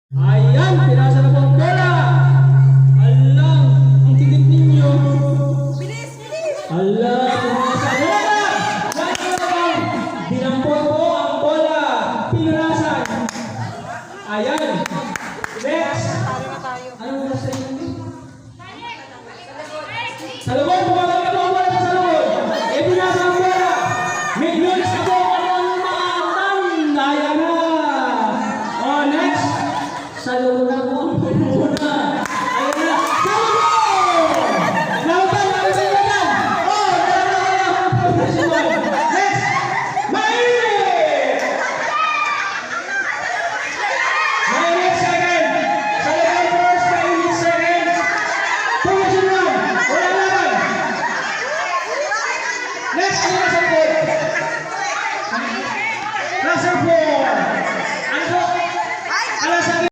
Ayan, pinasa na po ang bola. Alang, ang tinik ninyo. Bilis, bilis! Alang, pinasa. Dinampot po ang bola. Pinurasan. Ayan. Next. Talo na tayo. Anong nasa inyo? Sa lubog, bumabalik ka po ang bola sa lubog. E pinasa ang bola. May noise na po ang maatan. Ayan na. O, next. Sa lubog